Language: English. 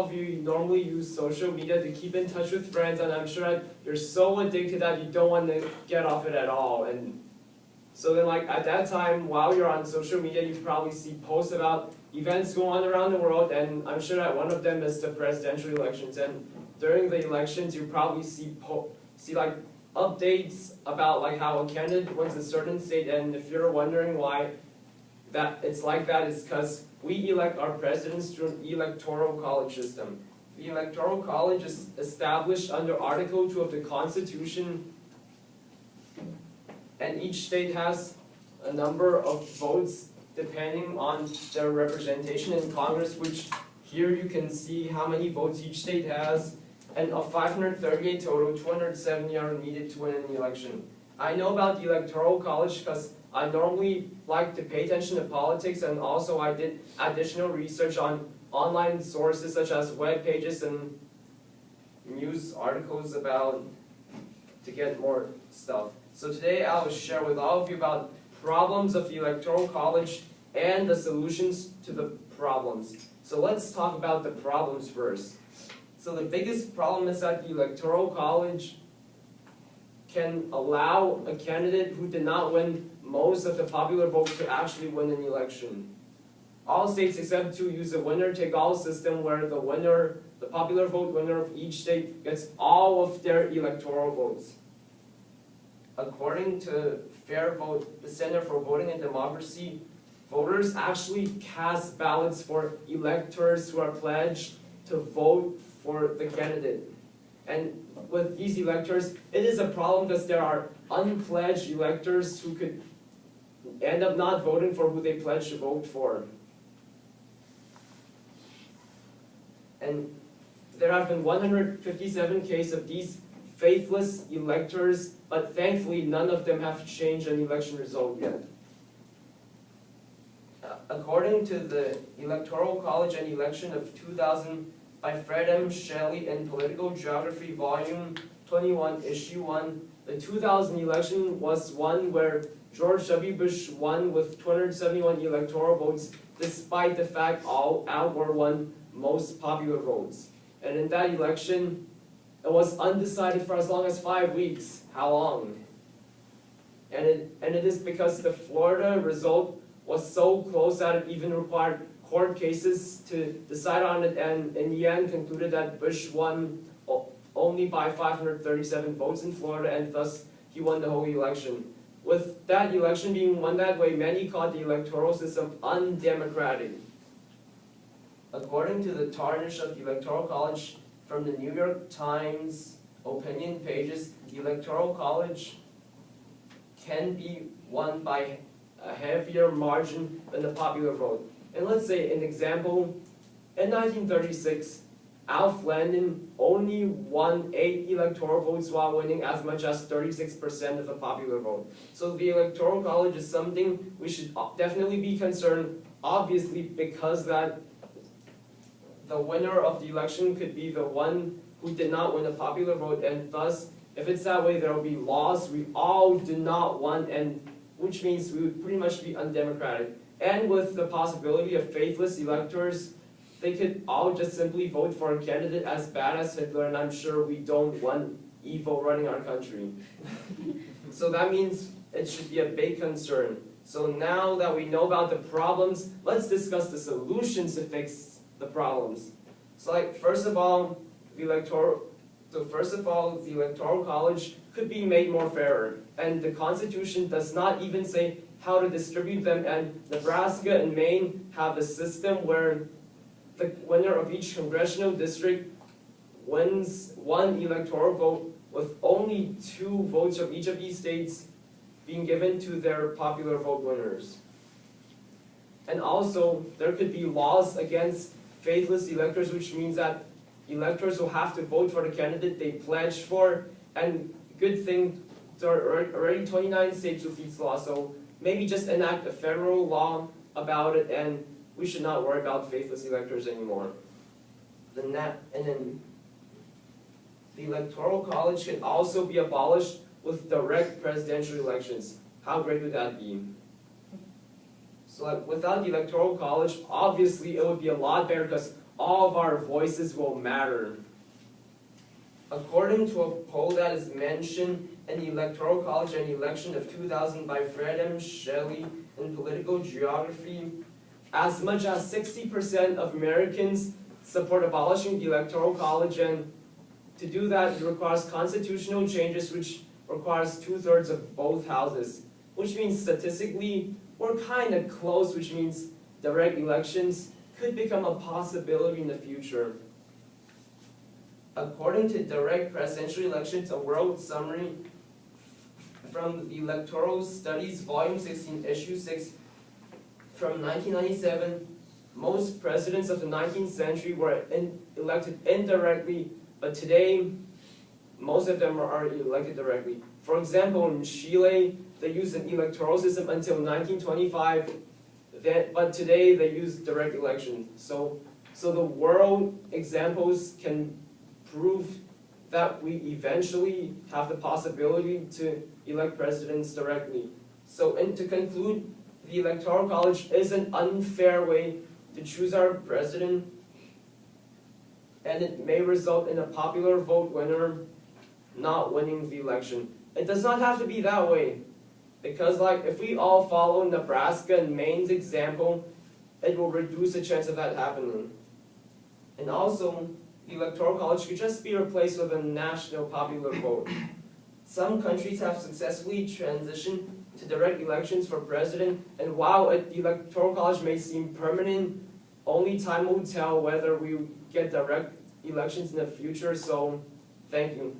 all of you normally use social media to keep in touch with friends, and I'm sure that you're so addicted that you don't want to get off it at all. And so then like at that time, while you're on social media, you probably see posts about events going on around the world, and I'm sure that one of them is the presidential elections. And during the elections, you probably see like updates about like how a candidate wins a certain state, and if you're wondering why that it's like that, it's because we elect our presidents through an electoral college system. The electoral college is established under Article 2 of the Constitution, and each state has a number of votes depending on their representation in Congress, which here you can see how many votes each state has, and of 538 total, 270 are needed to win an election. I know about the electoral college because I normally like to pay attention to politics, and also I did additional research on online sources such as web pages and news articles to get more stuff. So today I will share with all of you about problems of the electoral college and the solutions to the problems. So let's talk about the problems first. So the biggest problem is that the electoral college can allow a candidate who did not win most of the popular vote to actually win an election. All states except two use a winner-take-all system where the popular vote winner of each state gets all of their electoral votes. According to Fair Vote, the Center for Voting and Democracy, voters actually cast ballots for electors who are pledged to vote for the candidate. And with these electors, it is a problem because there are unpledged electors who could end up not voting for who they pledged to vote for. And there have been 157 cases of these faithless electors, but thankfully none of them have changed an election result yet. According to the Electoral College and Election of 2000 by Fred M. Shelley in Political Geography, Volume 21, Issue 1, the 2000 election was one where George W. Bush won with 271 electoral votes, despite the fact Al Gore won most popular votes. And in that election, it was undecided for as long as 5 weeks. How long? And it is because the Florida result was so close that it even required court cases to decide on it, and in the end concluded that Bush won only by 537 votes in Florida, and thus he won the whole election. With that election being won that way, many called the electoral system undemocratic. According to the tarnish of the Electoral College from the New York Times opinion pages, the Electoral College can be won by a heavier margin than the popular vote. And let's say an example, in 1936, Alf Landon only won 8 electoral votes while winning as much as 36% of the popular vote. So the Electoral College is something we should definitely be concerned, obviously, because that the winner of the election could be the one who did not win the popular vote, and thus, if it's that way, there will be laws we all do not want, and which means we would pretty much be undemocratic. And with the possibility of faithless electors, they could all just simply vote for a candidate as bad as Hitler, and I'm sure we don't want evil running our country. So that means it should be a big concern. So now that we know about the problems, let's discuss the solutions to fix the problems. So like, first of all, the Electoral College could be made more fairer, and the Constitution does not even say how to distribute them, and Nebraska and Maine have a system where the winner of each congressional district wins one electoral vote, with only 2 votes from each of these states being given to their popular vote winners. And also, there could be laws against faithless electors, which means that electors will have to vote for the candidate they pledged for, and good thing, there are already 29 states with these laws, so maybe just enact a federal law about it, and we should not worry about faithless electors anymore. And then the Electoral College can also be abolished with direct presidential elections. How great would that be? So like, without the Electoral College, obviously it would be a lot better because all of our voices will matter. According to a poll that is mentioned in the Electoral College and Election of 2000 by Fred M. Shelley in Political Geography, as much as 60% of Americans support abolishing the Electoral College, and to do that it requires constitutional changes which requires 2/3 of both houses, which means statistically we're kind of close, which means direct elections could become a possibility in the future. According to Direct Presidential Elections, a World Summary from the Electoral Studies, Volume 16, Issue 6, from 1997, most presidents of the 19th century were elected indirectly, but today, most of them are elected directly. For example, in Chile, they used an electoral system until 1925, but today they use direct election. So the world examples can prove that we eventually have the possibility to elect presidents directly. So, and to conclude, the Electoral College is an unfair way to choose our president, and it may result in a popular vote winner not winning the election. It does not have to be that way, because like if we all follow Nebraska and Maine's example, it will reduce the chance of that happening. And also, the Electoral College could just be replaced with a national popular vote. Some countries have successfully transitioned to direct elections for president, and while the Electoral College may seem permanent, only time will tell whether we get direct elections in the future, so thank you.